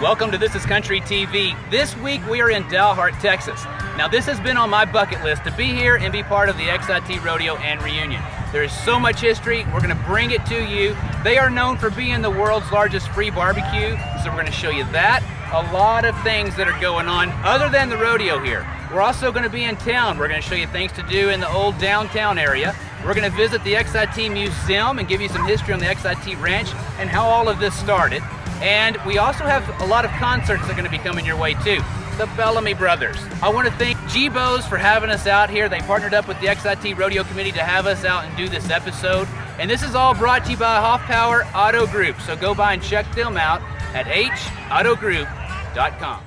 Welcome to This Is Country TV. This week we are in Dalhart, Texas. Now this has been on my bucket list to be here and be part of the XIT Rodeo and Reunion. There is so much history, we're going to bring it to you. They are known for being the world's largest free barbecue, so we're going to show you that. A lot of things that are going on other than the rodeo here. We're also going to be in town. We're going to show you things to do in the old downtown area. We're going to visit the XIT Museum and give you some history on the XIT Ranch and how all of this started. And we also have a lot of concerts that are going to be coming your way too. The Bellamy Brothers. I want to thank Ypou for having us out here. They partnered up with the XIT Rodeo Committee to have us out and do this episode. And this is all brought to you by Hoff Power Auto Group. So go by and check them out at hautogroup.com.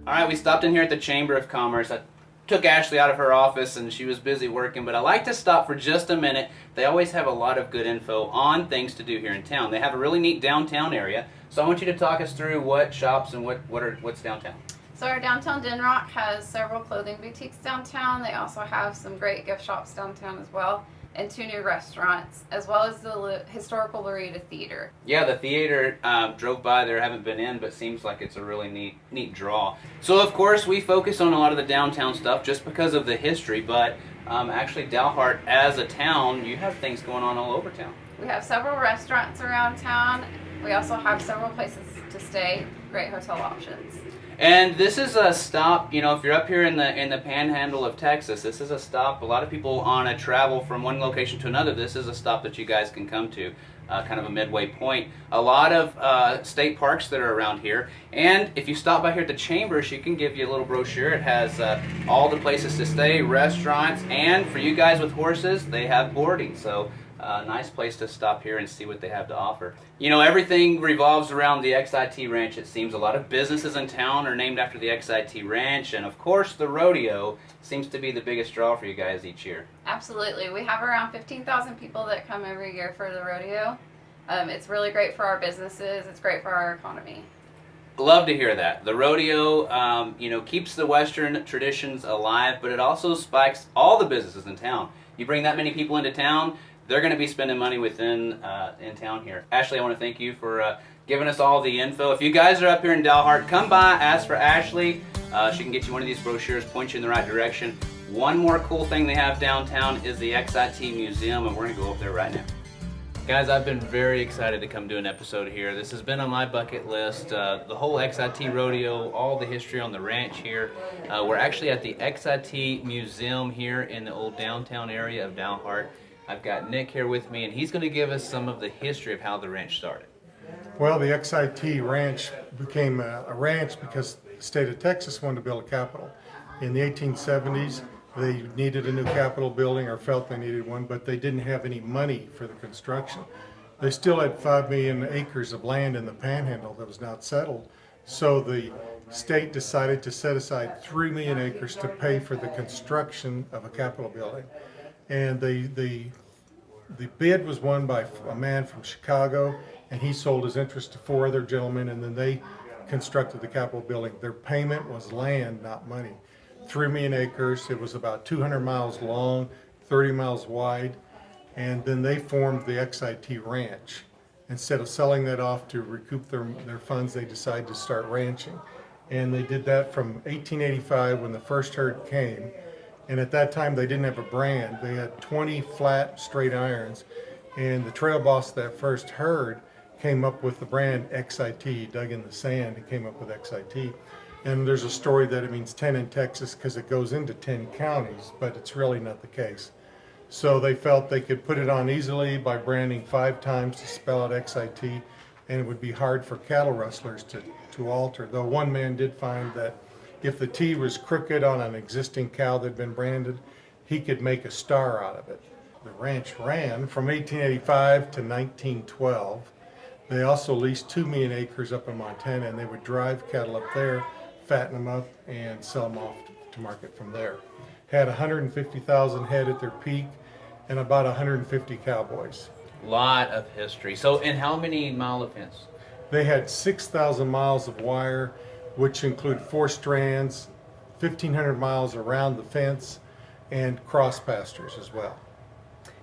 All right, we stopped in here at the Chamber of Commerce. I took Ashley out of her office and she was busy working, but I like to stop for just a minute. They always have a lot of good info on things to do here in town. They have a really neat downtown area, so I want you to talk us through what shops and what's downtown. So our downtown Denrock has several clothing boutiques downtown. They also have some great gift shops downtown as well, and 2 new restaurants, as well as the historical Loretta Theater. Yeah, the theater, drove by there, haven't been in, but seems like it's a really neat draw. So of course we focus on a lot of the downtown stuff just because of the history, but actually Dalhart as a town, you have things going on all over town. We have several restaurants around town. We also have several places to stay, great hotel options. And this is a stop, you know, if you're up here in the panhandle of Texas, this is a stop. A lot of people on a travel from one location to another, this is a stop that you guys can come to, kind of a midway point. A lot of state parks that are around here. And if you stop by here at the Chamber, she can give you a little brochure. It has all the places to stay, restaurants, and for you guys with horses, they have boarding. So nice place to stop here and see what they have to offer. You know, everything revolves around the XIT Ranch, it seems. A lot of businesses in town are named after the XIT Ranch, and of course the rodeo seems to be the biggest draw for you guys each year. Absolutely. We have around 15,000 people that come every year for the rodeo. It's really great for our businesses. It's great for our economy. Love to hear that. The rodeo, you know, keeps the Western traditions alive, but it also spikes all the businesses in town. You bring that many people into town, they're going to be spending money within in town here. Ashley, I want to thank you for giving us all the info. If you guys are up here in Dalhart, come by, ask for Ashley. She can get you one of these brochures, point you in the right direction. One more cool thing they have downtown is the XIT Museum, and we're going to go up there right now. Guys, I've been very excited to come do an episode here. This has been on my bucket list. The whole XIT Rodeo, all the history on the ranch here. We're actually at the XIT Museum here in the old downtown area of Dalhart. I've got Nick here with me, and he's going to give us some of the history of how the ranch started. Well, the XIT Ranch became a ranch because the state of Texas wanted to build a capitol. In the 1870s, they needed a new capitol building, or felt they needed one, but they didn't have any money for the construction. They still had 5 million acres of land in the panhandle that was not settled, so the state decided to set aside 3 million acres to pay for the construction of a capitol building. And the bid was won by a man from Chicago, and he sold his interest to 4 other gentlemen, and then they constructed the Capitol building. Their payment was land, not money. 3 million acres, it was about 200 miles long, 30 miles wide, and then they formed the XIT Ranch. Instead of selling that off to recoup their funds, they decided to start ranching. And they did that from 1885 when the first herd came. And at that time, they didn't have a brand. They had 20 flat, straight irons. And the trail boss of that first herd came up with the brand XIT. He dug in the sand and came up with XIT. And there's a story that it means 10 in Texas because it goes into 10 counties, but it's really not the case. So they felt they could put it on easily by branding 5 times to spell out XIT. and it would be hard for cattle rustlers to alter. Though one man did find that if the T was crooked on an existing cow that had been branded, he could make a star out of it. The ranch ran from 1885 to 1912. They also leased 2 million acres up in Montana, and they would drive cattle up there, fatten them up, and sell them off to market from there. Had 150,000 head at their peak and about 150 cowboys. Lot of history. So, and how many mile of fence? They had 6,000 miles of wire, which include 4 strands, 1,500 miles around the fence, and cross pastures as well.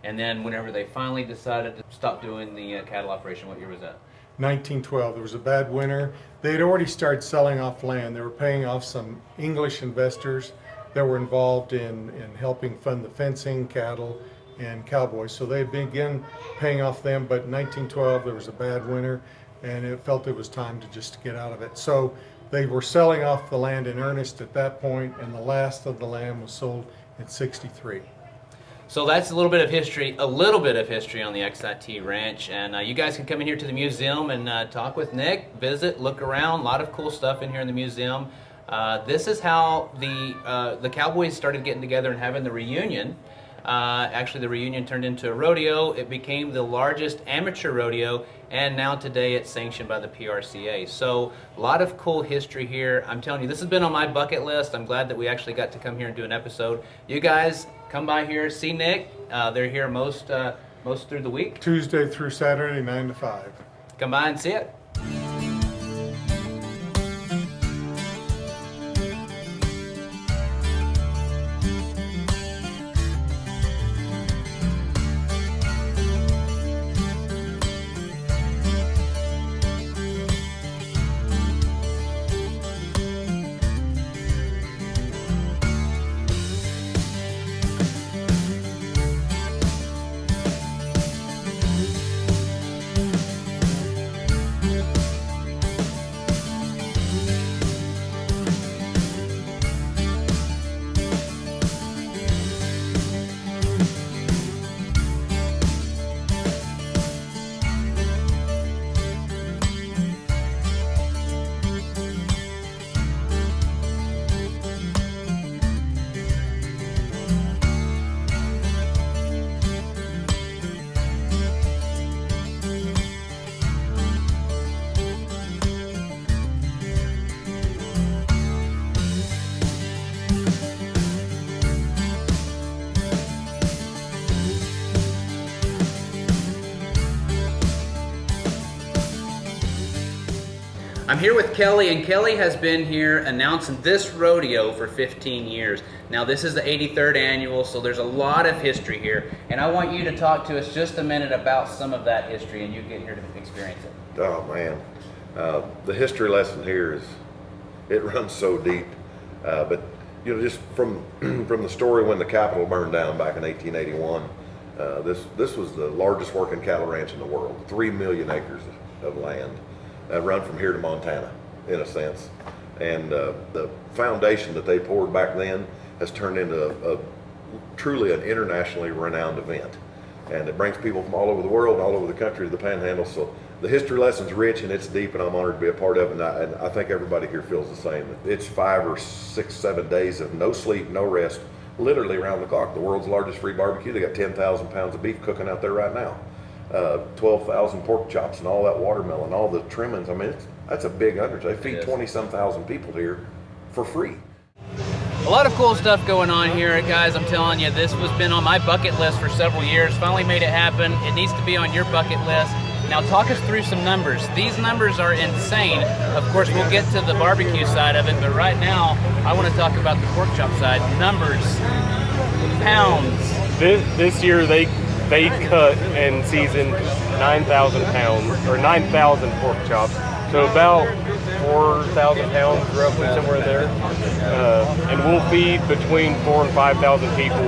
And then whenever they finally decided to stop doing the cattle operation, what year was that? 1912. There was a bad winter. They had already started selling off land. They were paying off some English investors that were involved in helping fund the fencing, cattle, and cowboys. So they began paying off them, but in 1912 there was a bad winter, and it felt it was time to just get out of it. So they were selling off the land in earnest at that point, and the last of the land was sold in '63. So that's a little bit of history on the XIT Ranch, and you guys can come in here to the museum and talk with Nick, visit, look around. A lot of cool stuff in here in the museum. This is how the Cowboys started getting together and having the reunion. Actually, the reunion turned into a rodeo. It became the largest amateur rodeo, and now today it's sanctioned by the PRCA. So a lot of cool history here. I'm telling you, this has been on my bucket list. I'm glad that we actually got to come here and do an episode. You guys come by here, see Nick. They're here most through the week. Tuesday through Saturday, 9 to 5. Come by and see it. I'm here with Kelly, and Kelly has been here announcing this rodeo for 15 years. Now this is the 83rd annual, so there's a lot of history here, and I want you to talk to us just a minute about some of that history, and you get here to experience it. Oh man, the history lesson here is, it runs so deep, but you know, just from the story when the Capitol burned down back in 1881, this was the largest working cattle ranch in the world, 3 million acres of land. Run from here to Montana, in a sense. And the foundation that they poured back then has turned into truly an internationally renowned event. And it brings people from all over the world, all over the country to the Panhandle. So the history lesson's rich and it's deep, and I'm honored to be a part of it. And I think everybody here feels the same. It's 5 or 6, 7 days of no sleep, no rest, literally around the clock. The world's largest free barbecue. They got 10,000 pounds of beef cooking out there right now. 12,000 pork chops and all that watermelon, all the trimmings. I mean, that's a big undertaking. They feed 20-some thousand people here for free. A lot of cool stuff going on here, guys. I'm telling you, this has been on my bucket list for several years. Finally made it happen. It needs to be on your bucket list. Now talk us through some numbers. These numbers are insane. Of course, we'll get to the barbecue side of it, but right now, I want to talk about the pork chop side. Numbers, pounds. This year they cut and seasoned 9,000 pounds, or 9,000 pork chops, so about 4,000 pounds roughly, somewhere there. And we'll feed between 4,000 and 5,000 people.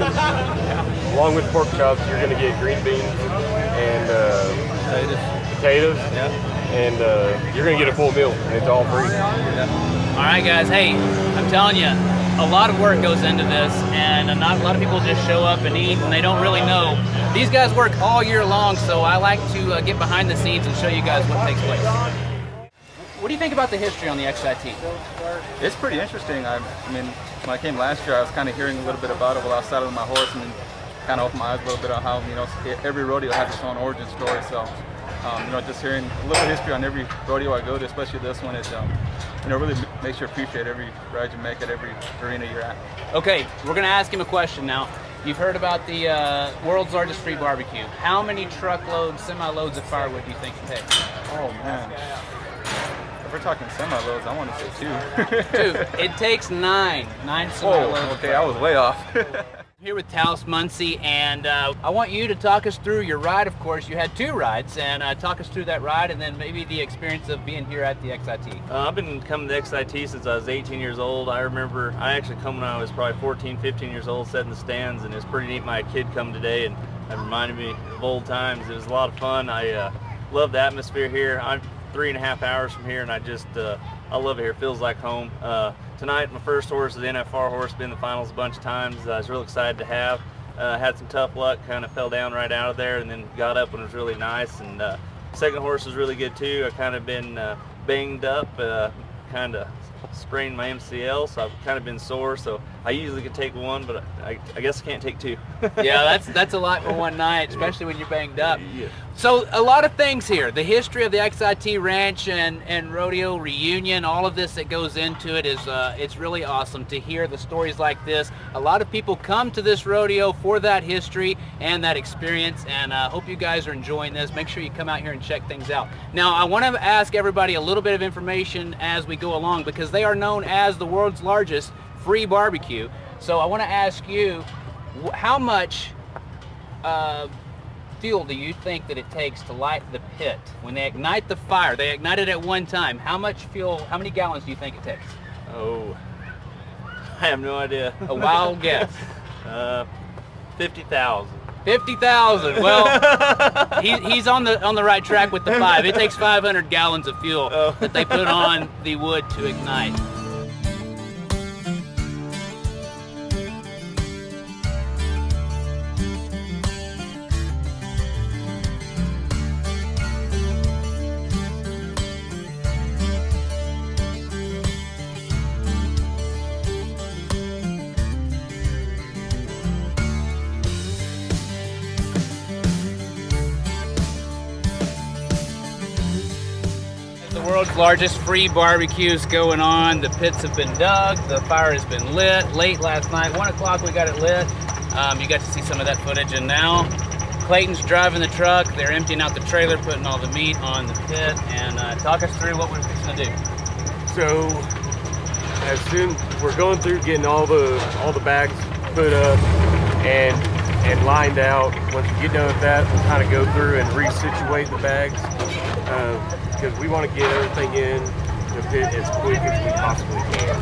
Along with pork chops, you're going to get green beans and potatoes, and you're going to get a full meal, and it's all free. All right, guys. Hey, I'm telling you, a lot of work goes into this, and not a lot of people just show up and eat, and they don't really know These guys work all year long, so I like to get behind the scenes and show you guys what takes place. What do you think about the history on the XIT? It's pretty interesting. I mean, when I came last year, I was kind of hearing a little bit about it while I was saddling my horse, and kind of opened my eyes a little bit on how, you know, every rodeo has its own origin story. So, you know, just hearing a little history on every rodeo I go to, especially this one, it you know, really makes you appreciate every ride you make at every arena you're at. Okay, we're going to ask him a question now. You've heard about the world's largest free barbecue. How many truckloads, semi-loads of firewood do you think it takes? Oh man. If we're talking semi-loads, I want to say 2. 2. It takes 9 semi-loads. Oh, okay, I was way off. Here with Taos Muncie, and I want you to talk us through your ride. Of course, you had 2 rides, and talk us through that ride, and then maybe the experience of being here at the XIT. I've been coming to XIT since I was 18 years old. I remember I actually come when I was probably 14, 15 years old, sat in the stands, and it's pretty neat. My kid come today, and that reminded me of old times. It was a lot of fun. I love the atmosphere here. I'm 3.5 hours from here, and I just I love it here. It feels like home. Tonight, my first horse is the NFR horse. Been in the finals a bunch of times. I was real excited to have. Had some tough luck. Kind of fell down right out of there, and then got up and it was really nice. And second horse was really good too. I kind of been banged up, kind of sprained my MCL, so I've kind of been sore. So I usually could take 1, but I guess I can't take 2. Yeah, that's a lot for one night, especially when you're banged up. Yeah. So a lot of things here. The history of the XIT Ranch and Rodeo Reunion, all of this that goes into it is it's really awesome to hear the stories like this. A lot of people come to this rodeo for that history and that experience, and I hope you guys are enjoying this. Make sure you come out here and check things out. Now, I want to ask everybody a little bit of information as we go along, because they are known as the world's largest free barbecue. So I want to ask you, how much fuel do you think that it takes to light the pit? When they ignite the fire, they ignite it at one time. How much fuel, how many gallons do you think it takes? Oh, I have no idea. A wild guess. 50,000. 50,000. Well, he's on the right track with the 5. It takes 500 gallons of fuel that they put on the wood to ignite. The world's largest free barbecues going on. The pits have been dug, the fire has been lit. Late last night, 1 o'clock we got it lit. You got to see some of that footage, and now Clayton's driving the truck. They're emptying out the trailer, putting all the meat on the pit, and talk us through what we're fixing to do. So as soon we're going through getting all the bags put up and lined out. Once we get done with that, we'll kind of go through and resituate the bags because we want to get everything in the pit as quick as we possibly can.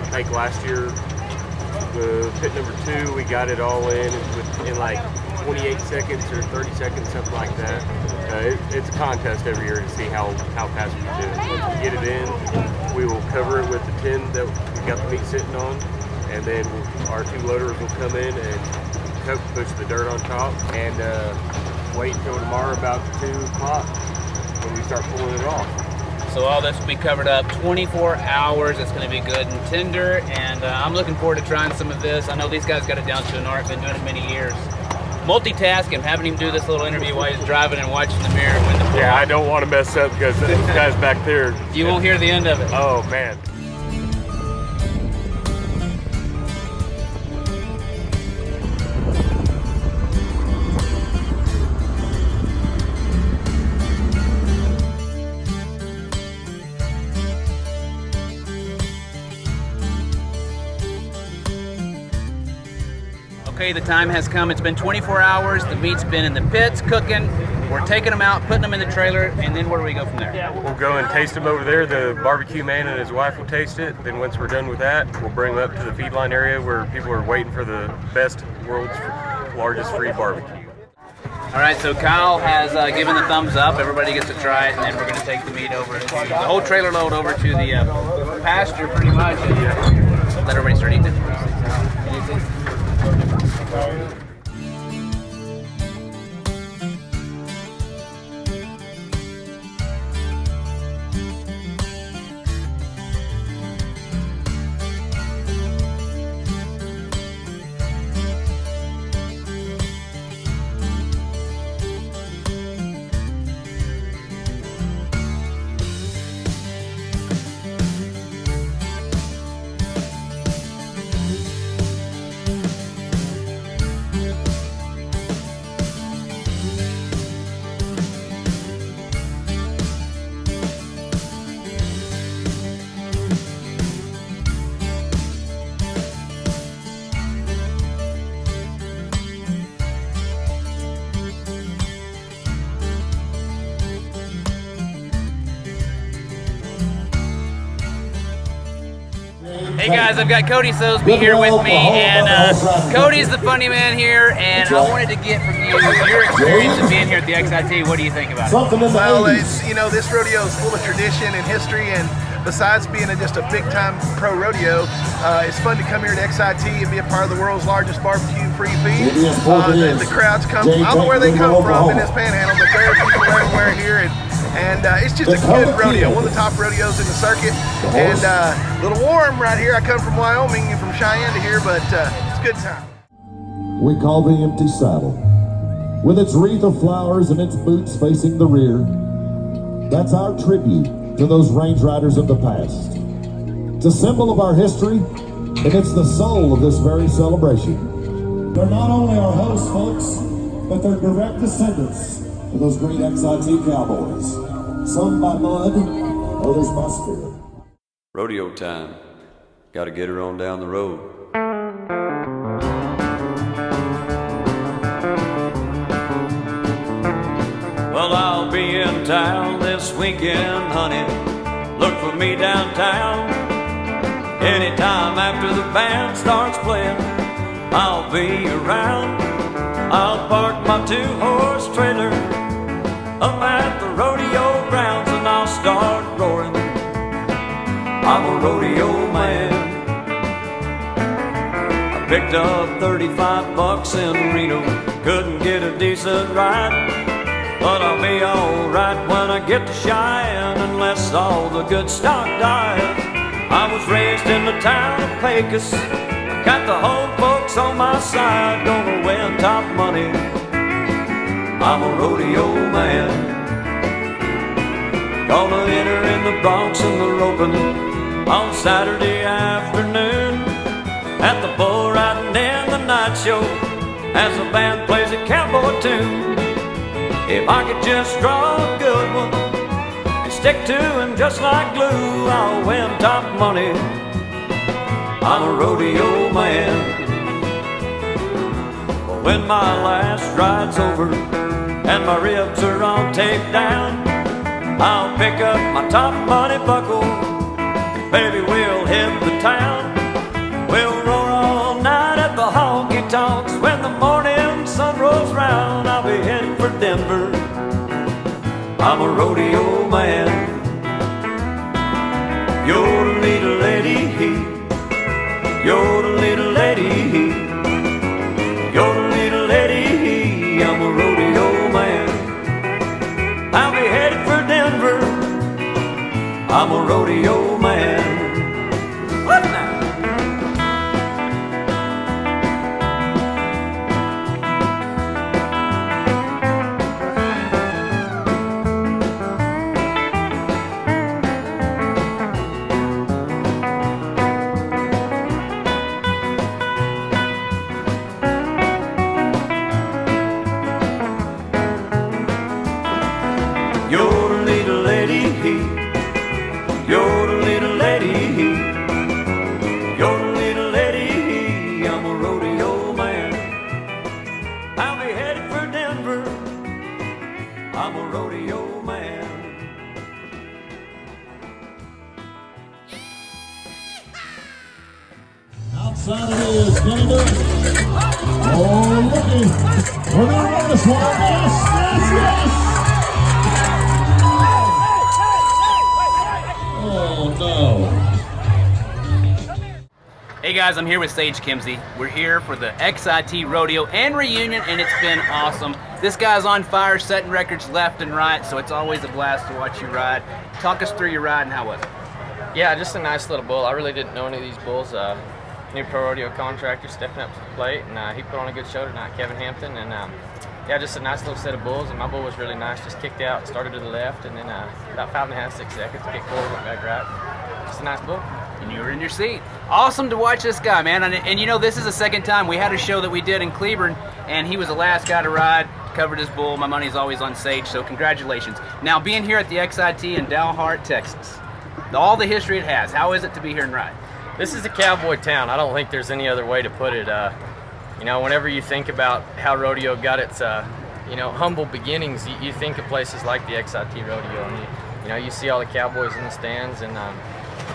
I think last year, the pit number 2, we got it all in like 28 seconds or 30 seconds, something like that. It's a contest every year to see how fast we do it. Once we get it in, we will cover it with the tin that we got the meat sitting on, and then our 2 loaders will come in and push the dirt on top, and wait until tomorrow about 2 o'clock when we start pulling it off. So all this will be covered up 24 hours. It's going to be good and tender, and I'm looking forward to trying some of this. I know these guys got it down to an art, been doing it many years. Multitasking, having him do this little interview while he's driving and watching the mirror when the Yeah, I don't want to mess up because those guys back there. You won't hear the end of it. Oh man. Okay, the time has come. It's been 24 hours. The meat's been in the pits cooking. We're taking them out, putting them in the trailer, and then where do we go from there? We'll go and taste them over there. The barbecue man and his wife will taste it. Then once we're done with that, we'll bring them up to the feed line area where people are waiting for the best, world's largest free barbecue. All right, so Kyle has given the thumbs up. Everybody gets to try it, and then we're going to take the meat over, the whole trailer load over to the pasture pretty much, and let everybody start eating it. Hey guys, I've got Cody Sosby here with me, and Cody's the funny man here, and I wanted to get from you your experience of being here at the XIT. What do you think about it? Well, it's, you know, this rodeo is full of tradition and history, and besides being just a big-time pro rodeo, it's fun to come here to XIT and be a part of the world's largest barbecue-free feed. The crowds come from, I don't know where they come from in this panhandle, but there are people everywhere here, and it's just a good rodeo, one of the top rodeos in the circuit, and a little warm right here. I come from Wyoming and from Cheyenne to here, but it's a good time. We call the empty saddle, with its wreath of flowers and its boots facing the rear. That's our tribute to those range riders of the past. It's a symbol of our history, and it's the soul of this very celebration. They're not only our hosts, folks, but they're direct descendants of those great XIT cowboys. Some by blood, others by spirit. Rodeo time. Gotta get her on down the road. Well, I'll be in town this weekend, honey. Look for me downtown. Anytime after the band starts playing, I'll be around. I'll park my two-horse trailer up at the rodeo grounds and I'll start roaring. I'm a rodeo man. I picked up 35 bucks in Reno, couldn't get a decent ride, but I'll be alright when I get to Cheyenne, unless all the good stock dies. I was raised in the town of Pecos, I got the home folks on my side, gonna win top money. I'm a rodeo man. Gonna enter in the broncs and the roping on Saturday afternoon, at the bull riding in the night show as the band plays a cowboy tune. If I could just draw a good one and stick to him just like glue, I'll win top money. I'm a rodeo man. But when my last ride's over and my ribs are all taped down, I'll pick up my top money buckle, baby, we'll hit the town. We'll roar all night at the honky tonks. When the morning sun rolls round, I'll be heading for Denver. I'm a rodeo man. You're the little lady, you're the little lady, you're the little lady. I'm a rodeo man. I'll be headed for Denver. I'm a rodeo man. What now? You're the little lady, you're the little lady, you're the little lady. I'm a rodeo man. I'll be headed for Denver. I'm a rodeo man. Outside it is, gonna do it. Oh, looky. We're gonna run this one. Yes, yes, yes. Oh, no. Hey guys, I'm here with Sage Kimsey. We're here for the XIT Rodeo and Reunion, and it's been awesome. This guy's on fire, setting records left and right, so it's always a blast to watch you ride. Talk us through your ride and how was it? Yeah, just a nice little bull. I really didn't know any of these bulls. New pro rodeo contractor stepping up to the plate, and he put on a good show tonight, Kevin Hampton, and yeah, just a nice little set of bulls, and my bull was really nice. Just kicked out, started to the left, and then about 5.5, 6 seconds, kicked forward, went back right. Just a nice bull. And you were in your seat. Awesome to watch this guy, man. And you know, this is the second time. We had a show that we did in Cleburne, and he was the last guy to ride, covered his bull. My money's always on Sage, so congratulations. Now, being here at the XIT in Dalhart, Texas, all the history it has, how is it to be here and ride? This is a cowboy town. I don't think there's any other way to put it. You know, whenever you think about how rodeo got its, you know, humble beginnings, you think of places like the XIT Rodeo, and you know, you see all the cowboys in the stands, and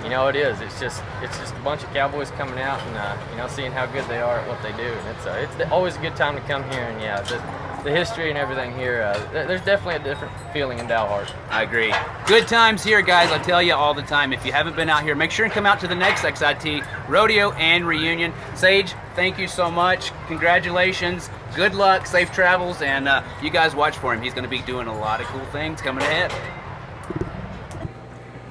you you know, it is. It's just a bunch of cowboys coming out and you know, seeing how good they are at what they do. And it's always a good time to come here. And yeah, the history and everything here, there's definitely a different feeling in Dalhart. I agree. Good times here, guys. I tell you all the time. If you haven't been out here, make sure and come out to the next XIT Rodeo and Reunion. Sage, thank you so much. Congratulations. Good luck, safe travels, and you guys watch for him. He's going to be doing a lot of cool things coming ahead.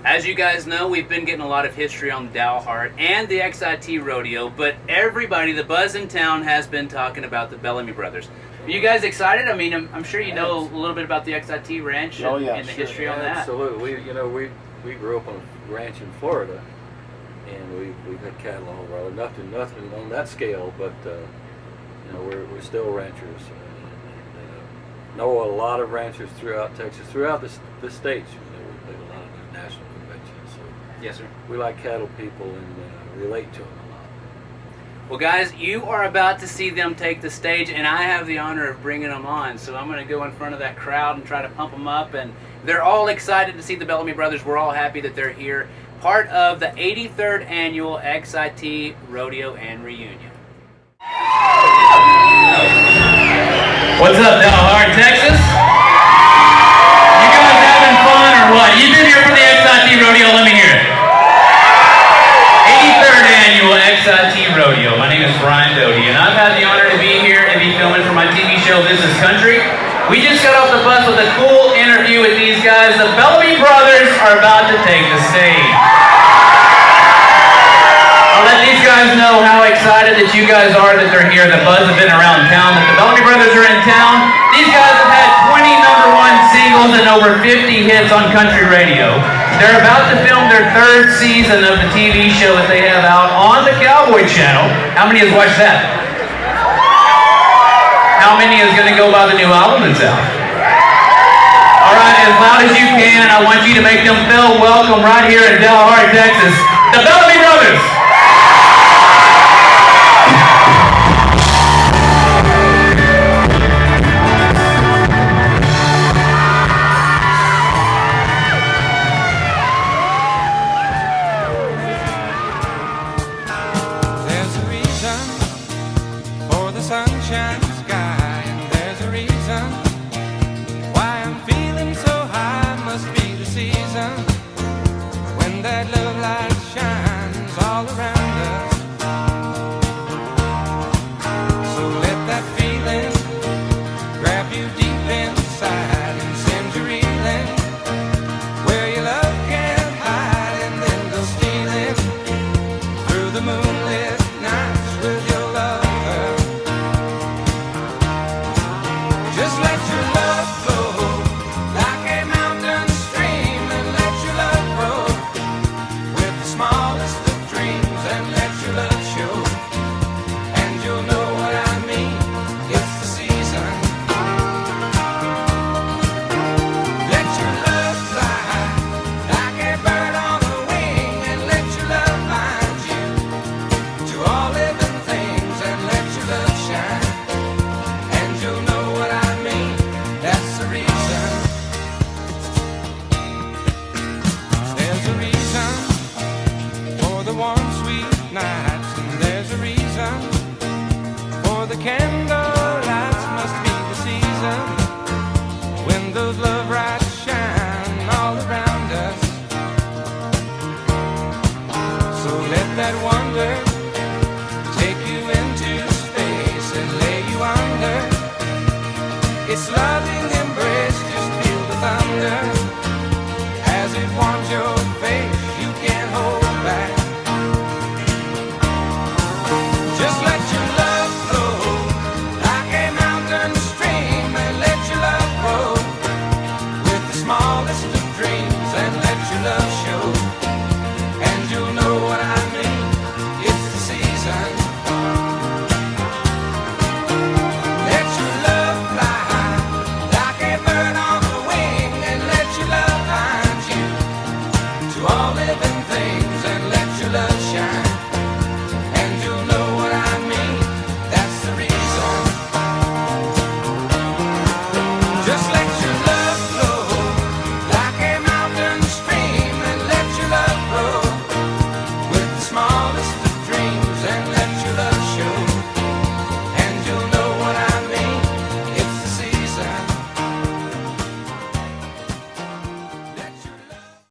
As you guys know, we've been getting a lot of history on Dalhart and the XIT Rodeo, but everybody, the buzz in town, has been talking about the Bellamy Brothers. Are you guys excited? I mean, I'm sure you know a little bit about the XIT Ranch and the history on that. Absolutely. We grew up on a ranch in Florida, and we've had cattle all over. Nothing on that scale, but you know, we're still ranchers. Know a lot of ranchers throughout Texas, throughout the states. You know, we played a lot of their national conventions. So yes, sir. We like cattle people and relate to them a lot. Well, guys, you are about to see them take the stage, and I have the honor of bringing them on. So I'm going to go in front of that crowd and try to pump them up. And they're all excited to see the Bellamy Brothers. We're all happy that they're here. Part of the 83rd Annual XIT Rodeo and Reunion. What's up, Dalhart, Texas? You guys having fun or what? You've been here for the XIT Rodeo. Let me hear it. 83rd Annual XIT Rodeo. My name is Brian Doty, and I've had the honor to be here and be filming for my TV show, This Is Country. We just got off the bus with a cool interview with these guys. The Bellamy Brothers are about to take the stage. I'll let these guys know how excited that you guys are that they're here. The buzz has been around town, that the Bellamy Brothers are in town. These guys have had 20 #1 singles and over 50 hits on country radio. They're about to film their 3rd season of the TV show that they have out on the Cowboy Channel. How many has watched that? How many is going to go buy the new album that's out? All right, as loud as you can, and I want you to make them feel welcome right here in Dalhart, Texas. The Bellamy Brothers! Sunshine sky, and there's a reason why I'm feeling so high. Must be the season when that love light shines all around us. So let that feeling grab you deep inside and send you reeling where your love can't hide, and then go stealing through the moonlit nights with your love. Just let your love flow like a mountain stream, and let your love grow with the smallest of dreams, and let your love show, and you'll know what I mean. It's the season. Let your love fly like a bird on the wing, and let your love find you to all living things, and let your love shine, and you'll know what I mean. That's the reason. There's a reason for the warm, sweet nights, and there's a reason for the candle lights. Must be the season when those love lights shine all around us. So let that wonder take you into space and lay you under its loving embrace. Just feel the thunder as it warms your